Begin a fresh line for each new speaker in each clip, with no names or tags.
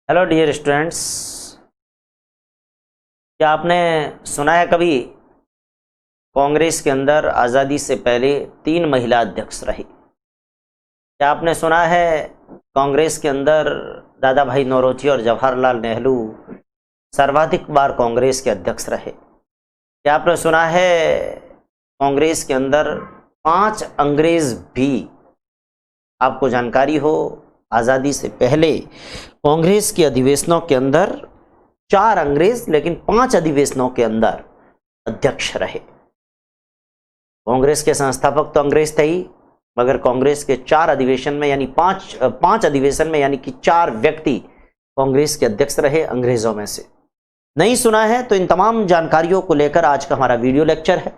Hello dear students, क्या आपने सुना है कभी कांग्रेस के अंदर आज़ादी से पहले 3 महिला अध्यक्ष रही? क्या आपने सुना है कांग्रेस के अंदर दादा भाई नौरोजी और जवाहरलाल नेहरू सर्वाधिक बार कांग्रेस के अध्यक्ष रहे? क्या आपने सुना है कांग्रेस के अंदर 5 अंग्रेज भी? आपको जानकारी हो, आज़ादी से पहले कांग्रेस के अधिवेशनों के अंदर 4 अंग्रेज लेकिन 5 अधिवेशनों के अंदर अध्यक्ष रहे। कांग्रेस के संस्थापक तो अंग्रेज थे ही, मगर कांग्रेस के 4 अधिवेशन में यानी 5 अधिवेशन में यानी कि 4 व्यक्ति कांग्रेस के अध्यक्ष रहे अंग्रेजों में से। नहीं सुना है तो इन तमाम जानकारियों को लेकर आज का हमारा वीडियो लेक्चर है,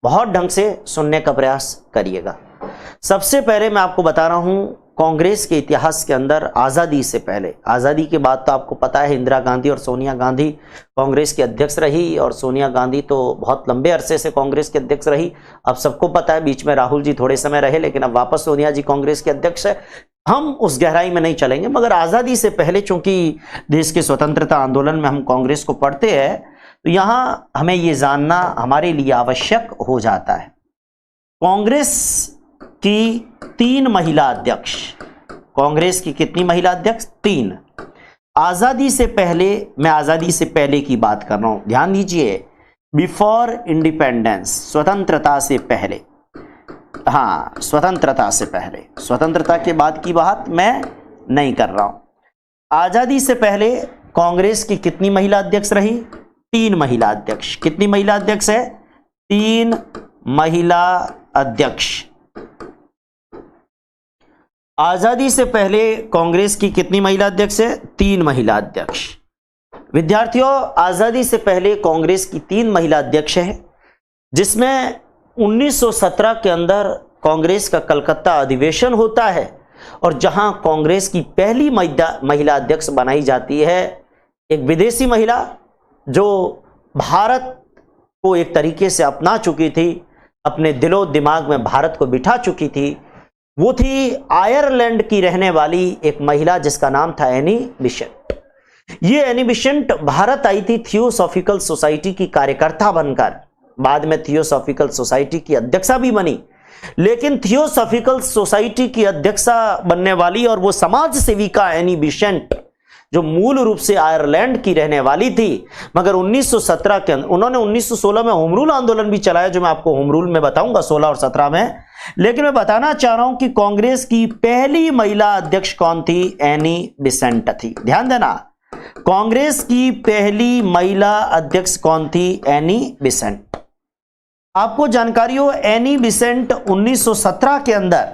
बहुत ढंग से सुनने का प्रयास करिएगा। सबसे पहले मैं आपको बता रहा हूं कांग्रेस के इतिहास के अंदर आज़ादी से पहले, आज़ादी के बाद तो आपको पता है इंदिरा गांधी और सोनिया गांधी कांग्रेस की अध्यक्ष रही, और सोनिया गांधी तो बहुत लंबे अरसे से कांग्रेस के अध्यक्ष रही। अब सबको पता है बीच में राहुल जी थोड़े समय रहे, लेकिन अब वापस सोनिया जी कांग्रेस के अध्यक्ष है। हम उस गहराई में नहीं चलेंगे, मगर आज़ादी से पहले चूंकि देश के स्वतंत्रता आंदोलन में हम कांग्रेस को पढ़ते हैं, तो यहाँ हमें ये जानना हमारे लिए आवश्यक हो जाता है। कांग्रेस की 3 महिला अध्यक्ष, कांग्रेस की कितनी महिला अध्यक्ष? 3। आजादी से पहले, मैं आजादी से पहले की बात कर रहा हूं, ध्यान दीजिए, बिफोर इंडिपेंडेंस, स्वतंत्रता से पहले। हाँ, स्वतंत्रता से पहले, स्वतंत्रता के बाद की बात मैं नहीं कर रहा हूं। आजादी से पहले कांग्रेस की कितनी महिला अध्यक्ष रही? 3 महिला अध्यक्ष। कितनी महिला अध्यक्ष है? 3 महिला अध्यक्ष। आजादी से पहले कांग्रेस की कितनी महिला अध्यक्ष है? 3 महिला अध्यक्ष। विद्यार्थियों, आजादी से पहले कांग्रेस की 3 महिला अध्यक्ष है, जिसमें 1917 के अंदर कांग्रेस का कलकत्ता अधिवेशन होता है, और जहां कांग्रेस की पहली महिला अध्यक्ष बनाई जाती है एक विदेशी महिला जो भारत को एक तरीके से अपना चुकी थी, अपने दिलो दिमाग में भारत को बिठा चुकी थी। वो थी आयरलैंड की रहने वाली एक महिला जिसका नाम था एनी बिसेंट। ये एनी बिसेंट भारत आई थी थियोसॉफिकल सोसाइटी की कार्यकर्ता बनकर, बाद में थियोसॉफिकल सोसाइटी की अध्यक्षा भी बनी। लेकिन थियोसॉफिकल सोसाइटी की अध्यक्षा बनने वाली और वो समाज सेविका एनी बिसेंट, जो मूल रूप से आयरलैंड की रहने वाली थी, मगर 1917 के अंदर उन्होंने 1916 में होम रूल आंदोलन भी चलाया, जो मैं आपको होम रूल में बताऊंगा 16 और 17 में। लेकिन मैं बताना चाह रहा हूं कि कांग्रेस की पहली महिला अध्यक्ष कौन थी? एनी बिसेंट थी। ध्यान देना, कांग्रेस की पहली महिला अध्यक्ष कौन थी? Any Besant. आपको जानकारी हो, एनी बिसेंट 1917 के अंदर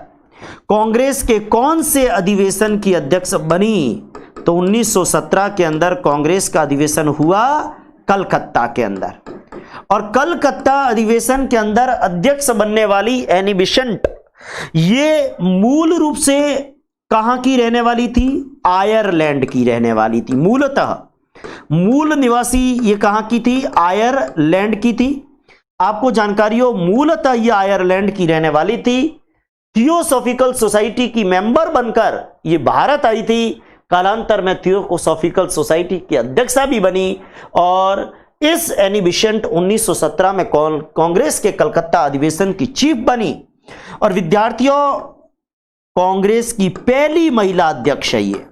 कांग्रेस के कौन से अधिवेशन की अध्यक्ष बनी? तो 1917 के अंदर कांग्रेस का अधिवेशन हुआ कलकत्ता के अंदर, और कलकत्ता अधिवेशन के अंदर अध्यक्ष बनने वाली एनी बिसेंट, ये मूल रूप से कहां की रहने वाली थी? आयरलैंड की रहने वाली थी। मूलतः मूल निवासी ये कहां की थी? आयरलैंड की थी। आपको जानकारी हो, मूलतः ये आयरलैंड की रहने वाली थी। थियोसॉफिकल सोसाइटी की मेंबर बनकर ये भारत आई थी, कालांतर में थियोसॉफिकल सोसाइटी की अध्यक्षा भी बनी, और इस एनी बिसेंट 1917 में कांग्रेस के कलकत्ता अधिवेशन की चीफ बनी। और विद्यार्थियों, कांग्रेस की पहली महिला अध्यक्ष है ये।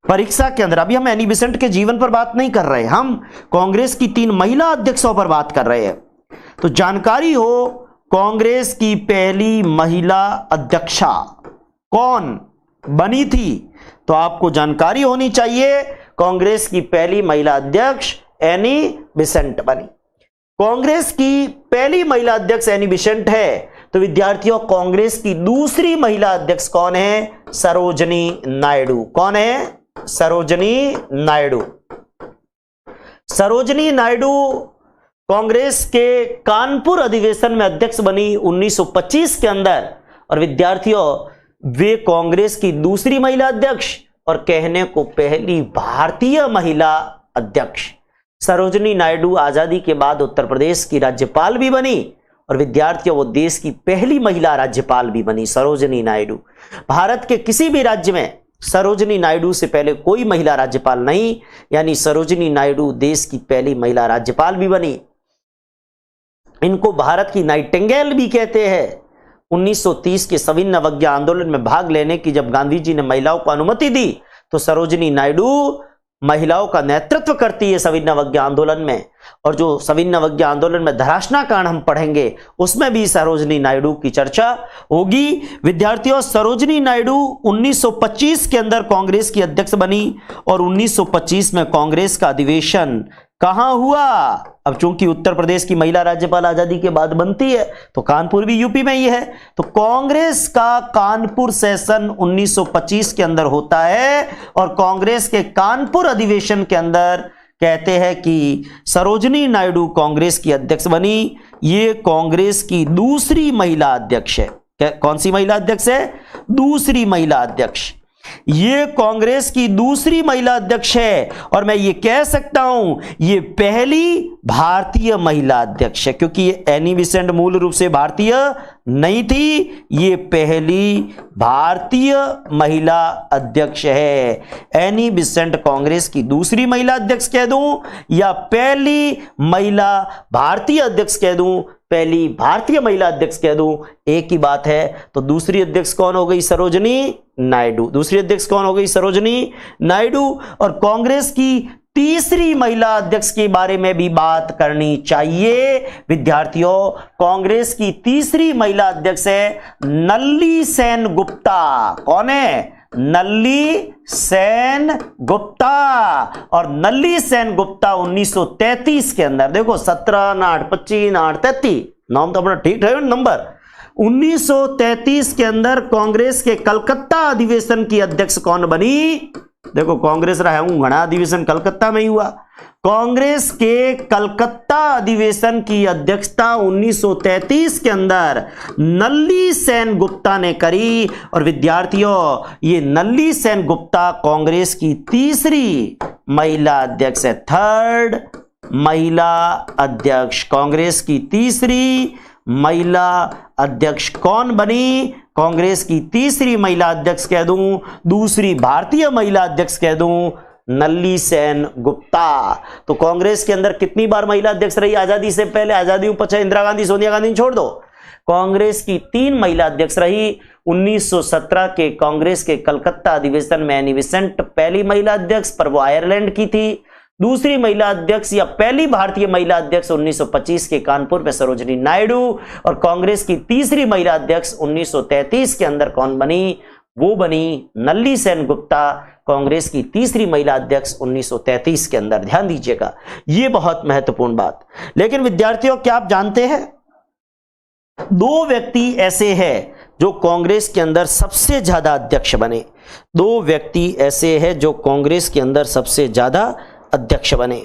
परीक्षा के अंदर, अभी हम एनी बिसेंट के जीवन पर बात नहीं कर रहे, हम कांग्रेस की 3 महिला अध्यक्षों पर बात कर रहे हैं। तो जानकारी हो, कांग्रेस की पहली महिला अध्यक्षा कौन बनी थी? तो आपको जानकारी होनी चाहिए, कांग्रेस की पहली महिला अध्यक्ष एनी बिसेंट बनी। कांग्रेस की पहली महिला अध्यक्ष एनी बिसेंट है, तो विद्यार्थियों कांग्रेस की दूसरी महिला अध्यक्ष कौन है? सरोजनी नायडू। कौन है? सरोजनी नायडू। सरोजनी नायडू कांग्रेस के कानपुर अधिवेशन में अध्यक्ष बनी 1925 के अंदर, और विद्यार्थियों वे कांग्रेस की दूसरी महिला अध्यक्ष और कहने को पहली भारतीय महिला अध्यक्ष। सरोजनी नायडू आजादी के बाद उत्तर प्रदेश की राज्यपाल भी बनी, और विद्यार्थियों वो देश की पहली महिला राज्यपाल भी बनी। सरोजनी नायडू भारत के किसी भी राज्य में सरोजिनी नायडू से पहले कोई महिला राज्यपाल नहीं, यानी सरोजिनी नायडू देश की पहली महिला राज्यपाल भी बनी। इनको भारत की नाइटिंगेल भी कहते हैं। 1930 के सविनय अवज्ञा आंदोलन में भाग लेने की जब गांधी जी ने महिलाओं को अनुमति दी तो सरोजिनी नायडू महिलाओं का नेतृत्व करती है सविनय अवज्ञा आंदोलन में। और जो सविनय अवज्ञा आंदोलन में धराशना कांड हम पढ़ेंगे उसमें भी सरोजिनी नायडू की चर्चा होगी। विद्यार्थियों, सरोजिनी नायडू 1925 के अंदर कांग्रेस की अध्यक्ष बनी और 1925 में कांग्रेस का अधिवेशन कहां हुआ? अब चूंकि उत्तर प्रदेश की महिला राज्यपाल आजादी के बाद बनती है तो कानपुर भी यूपी में ही है, तो कांग्रेस का कानपुर सेशन 1925 के अंदर होता है और कांग्रेस के कानपुर अधिवेशन के अंदर कहते हैं कि सरोजिनी नायडू कांग्रेस की अध्यक्ष बनी। ये कांग्रेस की दूसरी महिला अध्यक्ष है। कौन सी महिला अध्यक्ष है? दूसरी महिला अध्यक्ष। ये कांग्रेस की दूसरी महिला अध्यक्ष है और मैं ये कह सकता हूं ये पहली भारतीय महिला अध्यक्ष है, क्योंकि ये एनी बेसेंट मूल रूप से भारतीय नहीं थी, ये पहली भारतीय महिला अध्यक्ष है। एनी बेसेंट कांग्रेस की दूसरी महिला अध्यक्ष कह दूं या पहली महिला भारतीय अध्यक्ष कह दूं? पहली भारतीय महिला अध्यक्ष कह दूं, एक ही बात है। तो दूसरी अध्यक्ष कौन हो गई? सरोजिनी नायडू। दूसरी अध्यक्ष कौन हो गई? सरोजिनी नायडू। और कांग्रेस की तीसरी महिला अध्यक्ष के बारे में भी बात करनी चाहिए। विद्यार्थियों, कांग्रेस की तीसरी महिला अध्यक्ष है नल्ली सेन गुप्ता। कौन है? नल्ली सेन गुप्ता। और नल्ली सेन गुप्ता 1933 के अंदर, देखो 17 ना 8 25 ना 8 33, नाम तो अपना ठीक है नंबर। 1933 के अंदर कांग्रेस के कलकत्ता अधिवेशन की अध्यक्ष कौन बनी? देखो कांग्रेस रहा हूं घना अधिवेशन कलकत्ता में ही हुआ। कांग्रेस के कलकत्ता अधिवेशन की अध्यक्षता 1933 के अंदर नल्ली सेन गुप्ता ने करी। और विद्यार्थियों, ये नल्ली सेन गुप्ता कांग्रेस की तीसरी महिला अध्यक्ष है, थर्ड महिला अध्यक्ष। कांग्रेस की तीसरी महिला अध्यक्ष कौन बनी? कांग्रेस की तीसरी महिला अध्यक्ष कह दूं, दूसरी भारतीय महिला अध्यक्ष कह दूं, नल्ली सेन गुप्ता। तो कांग्रेस के अंदर कितनी बार महिला अध्यक्ष रही आजादी से पहले? आजादी पचा इंदिरा गांधी सोनिया गांधी छोड़ दो, कांग्रेस की 3 महिला अध्यक्ष रही। 1917 के कांग्रेस के कलकत्ता अधिवेशन में एनी बेसेंट पहली महिला अध्यक्ष, पर वो आयरलैंड की थी। दूसरी महिला अध्यक्ष या पहली भारतीय महिला अध्यक्ष 1925 के कानपुर में सरोजिनी नायडू। और कांग्रेस की तीसरी महिला अध्यक्ष 1933 के अंदर कौन बनी? वो बनी नल्ली सेन गुप्ता, कांग्रेस की तीसरी महिला अध्यक्ष 1933 के अंदर। ध्यान दीजिएगा, ये बहुत महत्वपूर्ण बात। लेकिन विद्यार्थियों, क्या आप जानते हैं 2 व्यक्ति ऐसे हैं जो कांग्रेस के अंदर सबसे ज्यादा अध्यक्ष बने। 2 व्यक्ति ऐसे हैं जो कांग्रेस के अंदर सबसे ज्यादा अध्यक्ष बने।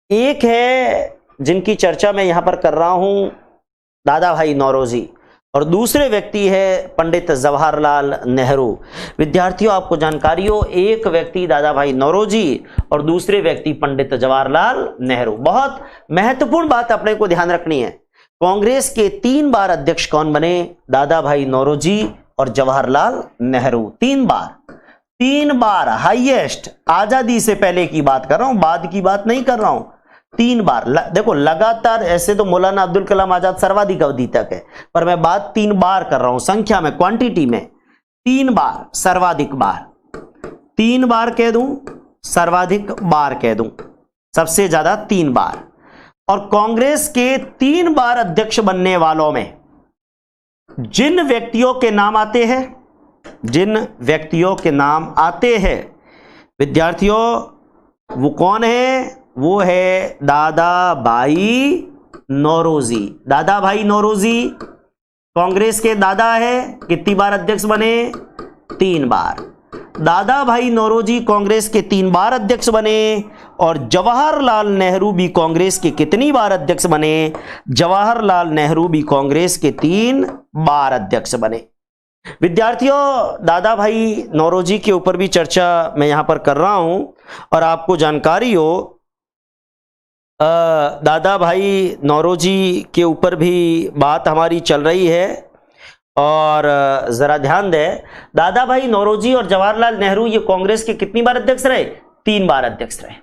एक है जिनकी चर्चा मैं यहां पर कर रहा हूं, दादा भाई नौरोजी, और दूसरे व्यक्ति है पंडित जवाहरलाल नेहरू। विद्यार्थियों, आपको जानकारी हो, एक व्यक्ति दादा भाई नौरोजी और दूसरे व्यक्ति पंडित जवाहरलाल नेहरू। बहुत महत्वपूर्ण बात अपने को ध्यान रखनी है। कांग्रेस के 3 बार अध्यक्ष कौन बने? दादा भाई नौरोजी और जवाहरलाल नेहरू। 3 बार हाईएस्ट। आजादी से पहले की बात कर रहा हूं, बाद की बात नहीं कर रहा हूं। 3 बार। देखो लगातार, ऐसे तो मौलाना अब्दुल कलाम आजाद सर्वाधिक अवधि तक है, पर मैं बात 3 बार कर रहा हूं, संख्या में, क्वांटिटी में। 3 बार, सर्वाधिक बार। 3 बार कह दूं, सर्वाधिक बार कह दूं, सबसे ज्यादा 3 बार। और कांग्रेस के 3 बार अध्यक्ष बनने वालों में जिन व्यक्तियों के नाम आते हैं, विद्यार्थियों, वो कौन है? वो है दादा भाई नौरोजी। दादा भाई नौरोजी कांग्रेस के दादा है। कितनी बार अध्यक्ष बने? 3 बार। दादा भाई नौरोजी कांग्रेस के 3 बार अध्यक्ष बने। और जवाहरलाल नेहरू भी कांग्रेस के कितनी बार अध्यक्ष बने? जवाहरलाल नेहरू भी कांग्रेस के 3 बार अध्यक्ष बने। विद्यार्थियों, दादा भाई नौरोजी के ऊपर भी चर्चा मैं यहां पर कर रहा हूं और आपको जानकारी हो, दादा भाई नौरोजी के ऊपर भी बात हमारी चल रही है। और जरा ध्यान दें, दादा भाई नौरोजी और जवाहरलाल नेहरू ये कांग्रेस के कितनी बार अध्यक्ष रहे? 3 बार अध्यक्ष रहे।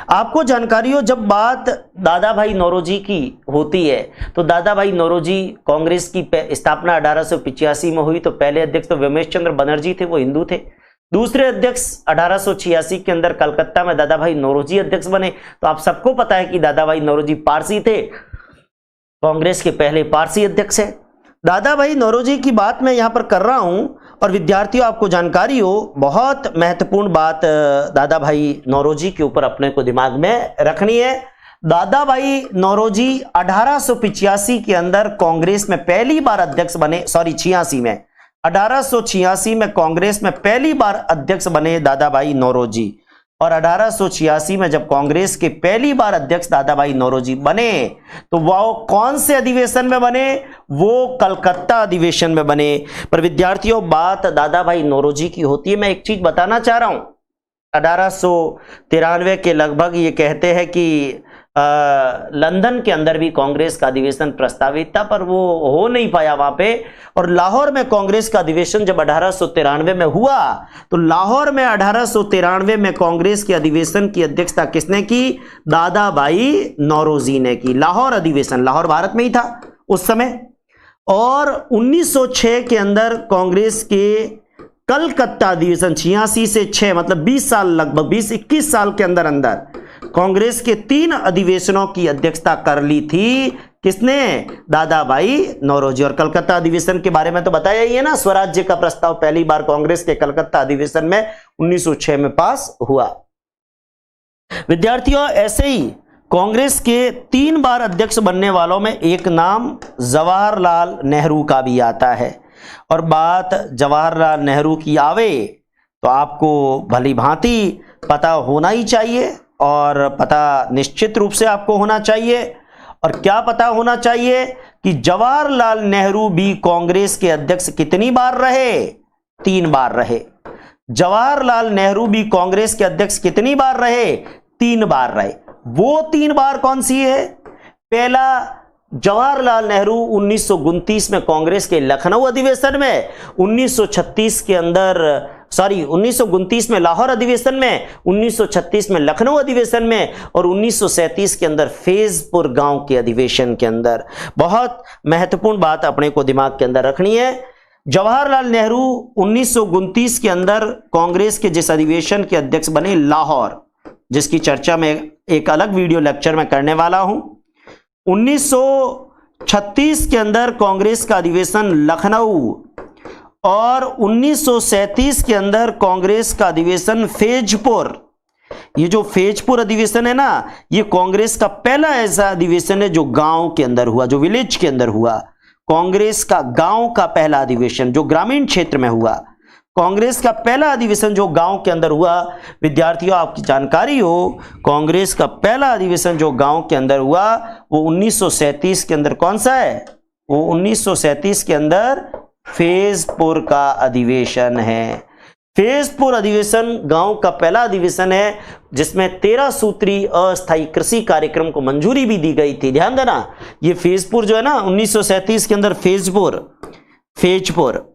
आपको जानकारी हो, जब बात दादा भाई नौरोजी की होती है तो दादा भाई नौरोजी कांग्रेस की स्थापना 1885 में हुई, तो पहले अध्यक्ष तो व्योमेश चंद्र बनर्जी थे, वो हिंदू थे। दूसरे अध्यक्ष 1886 के अंदर कलकत्ता में दादा भाई नौरोजी अध्यक्ष बने। तो आप सबको पता है कि दादा भाई नौरोजी पारसी थे, कांग्रेस के पहले पारसी अध्यक्ष है। दादा भाई नौरोजी की बात मैं यहां पर कर रहा हूं, और विद्यार्थियों आपको जानकारी हो, बहुत महत्वपूर्ण बात दादा भाई नौरोजी के ऊपर अपने को दिमाग में रखनी है। दादा भाई नौरोजी 1885 के अंदर कांग्रेस में पहली बार अध्यक्ष बने, सॉरी 86 में, 1886 में कांग्रेस में पहली बार अध्यक्ष बने दादा भाई नौरोजी। और 1886 में जब कांग्रेस के पहली बार अध्यक्ष दादा भाई नौरोजी बने, तो वो कौन से अधिवेशन में बने? वो कलकत्ता अधिवेशन में बने। पर विद्यार्थियों, बात दादा भाई नौरोजी की होती है, मैं एक चीज बताना चाह रहा हूं। 1893 के लगभग ये कहते हैं कि लंदन के अंदर भी कांग्रेस का अधिवेशन प्रस्तावित था, पर वो हो नहीं पाया वहां पे। और लाहौर में कांग्रेस का अधिवेशन जब 1893 में हुआ, तो लाहौर में 1893 में कांग्रेस के अधिवेशन की अध्यक्षता किसने की? दादा भाई नौरोजी ने की। लाहौर अधिवेशन, लाहौर भारत में ही था उस समय। और 1906 के अंदर कांग्रेस के कलकत्ता अधिवेशन 86 से 6 मतलब 20 साल, लगभग 20-21 साल के अंदर कांग्रेस के 3 अधिवेशनों की अध्यक्षता कर ली थी। किसने? दादा भाई नौरोजी। और कलकत्ता अधिवेशन के बारे में तो बताया ही है ना, स्वराज्य का प्रस्ताव पहली बार कांग्रेस के कलकत्ता अधिवेशन में 1906 में पास हुआ। विद्यार्थियों, ऐसे ही कांग्रेस के 3 बार अध्यक्ष बनने वालों में एक नाम जवाहरलाल नेहरू का भी आता है। और बात जवाहरलाल नेहरू की आवे तो आपको भली भांति पता होना ही चाहिए, और पता निश्चित रूप से आपको होना चाहिए। और क्या पता होना चाहिए कि जवाहरलाल नेहरू भी कांग्रेस के अध्यक्ष कितनी बार रहे? 3 बार रहे। जवाहरलाल नेहरू भी कांग्रेस के अध्यक्ष कितनी बार रहे? 3 बार रहे। वो 3 बार कौन सी है? पहला, जवाहरलाल नेहरू 1929 में कांग्रेस के लखनऊ अधिवेशन में, 1936 के अंदर, सॉरी 1929 में लाहौर अधिवेशन में, 1936 में लखनऊ अधिवेशन में, और 1937 के अंदर फैजपुर गांव के अधिवेशन के अंदर। बहुत महत्वपूर्ण बात अपने को दिमाग के अंदर रखनी है। जवाहरलाल नेहरू 1929 के अंदर कांग्रेस के जिस अधिवेशन के अध्यक्ष बने, लाहौर, जिसकी चर्चा मैं एक अलग वीडियो लेक्चर में करने वाला हूं। 1936 के अंदर कांग्रेस का अधिवेशन लखनऊ, और 1937 के अंदर कांग्रेस का अधिवेशन फैजपुर। ये जो फैजपुर अधिवेशन है ना, ये कांग्रेस का पहला ऐसा अधिवेशन है जो गांव के अंदर हुआ, जो विलेज के अंदर हुआ। कांग्रेस का गांव का पहला अधिवेशन जो ग्रामीण क्षेत्र में हुआ, कांग्रेस का पहला अधिवेशन जो गांव के अंदर हुआ। विद्यार्थियों, आपकी जानकारी हो, कांग्रेस का पहला अधिवेशन जो गांव के अंदर हुआ वो 1937 के अंदर कौन सा है? वो 1937 के अंदर फैजपुर का अधिवेशन है। फैजपुर अधिवेशन गांव का पहला अधिवेशन है जिसमें 13 सूत्री अस्थायी कृषि कार्यक्रम को मंजूरी भी दी गई थी। ध्यान देना, ये फैजपुर जो है ना 1937 के अंदर फैजपुर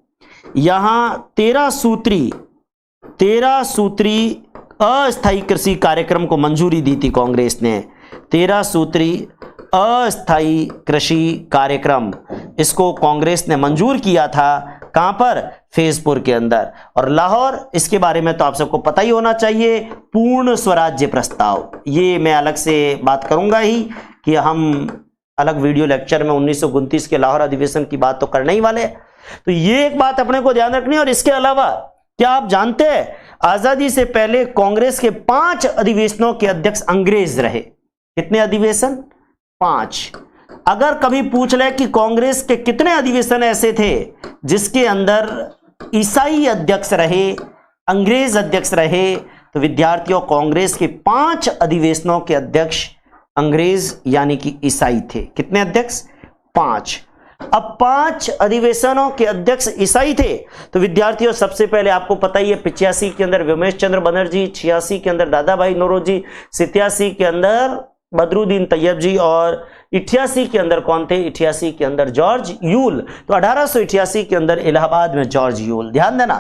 यहां 13 सूत्री अस्थायी कृषि कार्यक्रम को मंजूरी दी थी कांग्रेस ने। 13 सूत्री अस्थायी कृषि कार्यक्रम, इसको कांग्रेस ने मंजूर किया था। कहां पर? फैजपुर के अंदर। और लाहौर, इसके बारे में तो आप सबको पता ही होना चाहिए, पूर्ण स्वराज्य प्रस्ताव। ये मैं अलग से बात करूंगा ही कि हम अलग वीडियो लेक्चर में 1929 के लाहौर अधिवेशन की बात तो करने ही वाले। तो ये एक बात अपने को ध्यान रखनी है। और इसके अलावा क्या आप जानते हैं, आजादी से पहले कांग्रेस के 5 अधिवेशनों के अध्यक्ष अंग्रेज रहे। कितने अधिवेशन? 5। अगर कभी पूछ ले कि कांग्रेस के कितने अधिवेशन ऐसे थे जिसके अंदर ईसाई अध्यक्ष रहे, अंग्रेज अध्यक्ष रहे, तो विद्यार्थियों, कांग्रेस के 5 अधिवेशनों के अध्यक्ष अंग्रेज यानी कि ईसाई थे। कितने अध्यक्ष? 5। अब 5 अधिवेशनों के अध्यक्ष ईसाई थे, तो विद्यार्थियों सबसे पहले आपको पता ही है 85 के अंदर व्योमेश चंद्र बनर्जी, 86 के अंदर दादा भाई नौरोजी, 87 के अंदर बदरुद्दीन तैयब जी, और 88 के अंदर कौन थे? 88 के अंदर जॉर्ज यूल। तो 1888 के अंदर इलाहाबाद में जॉर्ज यूल। ध्यान देना,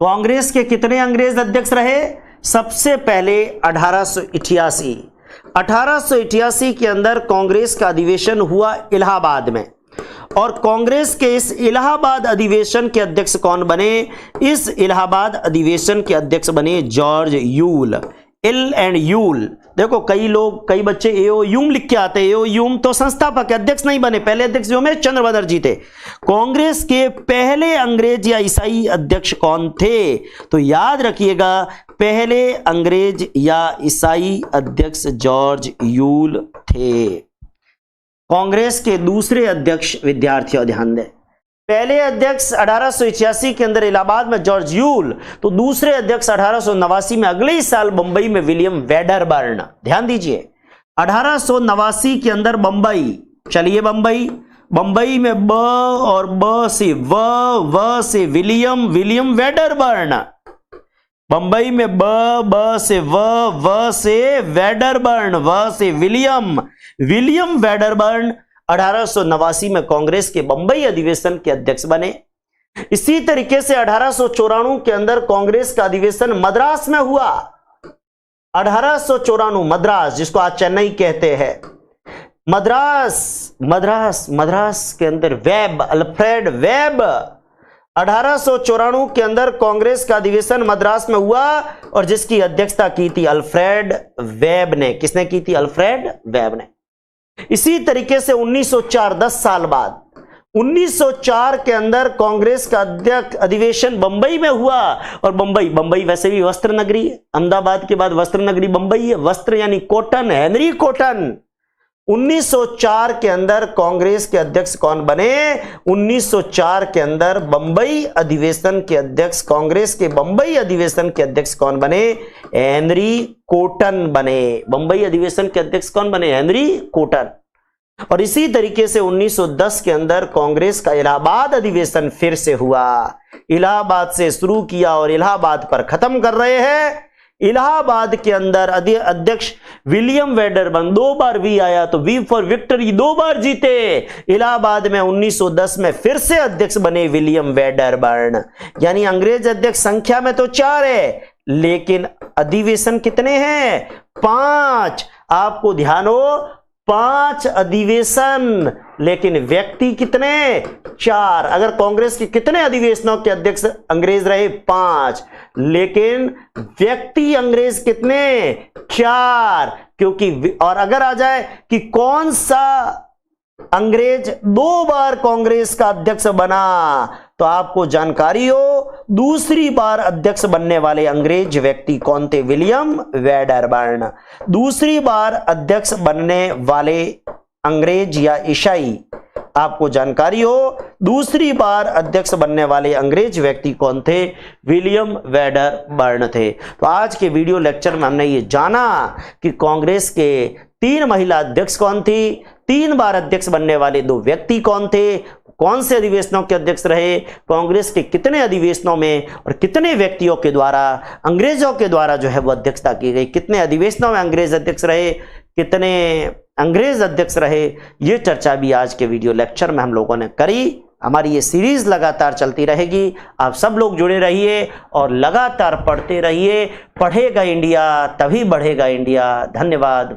कांग्रेस के कितने अंग्रेज अध्यक्ष रहे? सबसे पहले 1888 के अंदर कांग्रेस का अधिवेशन हुआ इलाहाबाद में, और कांग्रेस के इस इलाहाबाद अधिवेशन के अध्यक्ष कौन बने? इस इलाहाबाद अधिवेशन के अध्यक्ष बने George Yule. L and you'll, देखो कई बच्चे एओ यूम लिख के आते हैं। एओ यूम तो संस्थापक, अध्यक्ष नहीं बने। पहले अध्यक्ष जो में चंद्र बदर जी थे। कांग्रेस के पहले अंग्रेज या ईसाई अध्यक्ष कौन थे? तो याद रखिएगा, पहले अंग्रेज या ईसाई अध्यक्ष जॉर्ज यूल थे। कांग्रेस के दूसरे अध्यक्ष, विद्यार्थियों ध्यान दें, पहले अध्यक्ष 1886 के अंदर इलाहाबाद में जॉर्ज यूल, तो दूसरे अध्यक्ष 1889 में अगले ही साल बंबई में विलियम वेडरबर्न। ध्यान दीजिए, 1889 के अंदर बंबई, चलिए बंबई में ब और ब से व से विलियम वेडरबर्न। बंबई में ब से व से वेडरबर्न, व से विलियम वेडरबर्न 1889 में कांग्रेस के बंबई अधिवेशन के अध्यक्ष बने। इसी तरीके से 1894 के अंदर कांग्रेस का अधिवेशन मद्रास में हुआ। 1894 मद्रास, जिसको आज चेन्नई कहते हैं, मद्रास के अंदर वेब, अल्फ्रेड वेब। 1894 के अंदर कांग्रेस का अधिवेशन मद्रास में हुआ, और जिसकी अध्यक्षता की थी अल्फ्रेड वेब ने। किसने की थी? अल्फ्रेड वेब ने। इसी तरीके से 1904, 10 साल बाद 1904 के अंदर कांग्रेस का अध्यक्ष अधिवेशन बंबई में हुआ, और बंबई वैसे भी वस्त्र नगरी है। अहमदाबाद के बाद वस्त्र नगरी बंबई है। वस्त्र यानी कॉटन, हेनरी कॉटन। 1904 के अंदर कांग्रेस के अध्यक्ष कौन बने? 1904 के अंदर बंबई अधिवेशन के अध्यक्ष, कांग्रेस के बंबई अधिवेशन के अध्यक्ष कौन बने? हेनरी कॉटन बने। बंबई अधिवेशन के अध्यक्ष कौन बने? Henry cotton. और इसी तरीके से 1910 के अंदर कांग्रेस का इलाहाबाद अधिवेशन फिर से हुआ। इलाहाबाद से शुरू किया और इलाहाबाद पर खत्म कर रहे हैं। इलाहाबाद के अंदर अध्यक्ष विलियम वेडरबर्न, 2 बार वी आया तो वी फॉर विक्ट्री, 2 बार जीते। इलाहाबाद में 1910 में फिर से अध्यक्ष बने विलियम वेडरबर्न। यानी अंग्रेज अध्यक्ष संख्या में तो 4 है, लेकिन अधिवेशन कितने हैं? 5। आपको ध्यान हो, 5 अधिवेशन, लेकिन व्यक्ति कितने? 4। अगर कांग्रेस के कितने अधिवेशनों के अध्यक्ष अंग्रेज रहे? 5, लेकिन व्यक्ति अंग्रेज कितने? 4। क्योंकि और अगर आ जाए कि कौन सा अंग्रेज 2 बार कांग्रेस का अध्यक्ष बना, तो आपको जानकारी हो दूसरी बार अध्यक्ष बनने वाले अंग्रेज व्यक्ति कौन थे? William Wedderburn. दूसरी बार अध्यक्ष बनने वाले अंग्रेज या ईसाई, आपको जानकारी हो दूसरी बार अध्यक्ष बनने वाले अंग्रेज व्यक्ति कौन थे? विलियम वेडरबर्न थे। तो आज के वीडियो लेक्चर में हमने ये जाना कि कांग्रेस के 3 महिला अध्यक्ष कौन थी, 3 बार अध्यक्ष बनने वाले 2 व्यक्ति कौन थे, कौन से अधिवेशनों के अध्यक्ष रहे, कांग्रेस के कितने अधिवेशनों में और कितने व्यक्तियों के द्वारा, अंग्रेजों के द्वारा जो है वो अध्यक्षता की गई, कितने अधिवेशनों में अंग्रेज अध्यक्ष रहे, कितने अंग्रेज अध्यक्ष रहे, ये चर्चा भी आज के वीडियो लेक्चर में हम लोगों ने करी। हमारी ये सीरीज लगातार चलती रहेगी। आप सब लोग जुड़े रहिए और लगातार पढ़ते रहिए। पढ़ेगा इंडिया तभी बढ़ेगा इंडिया। धन्यवाद।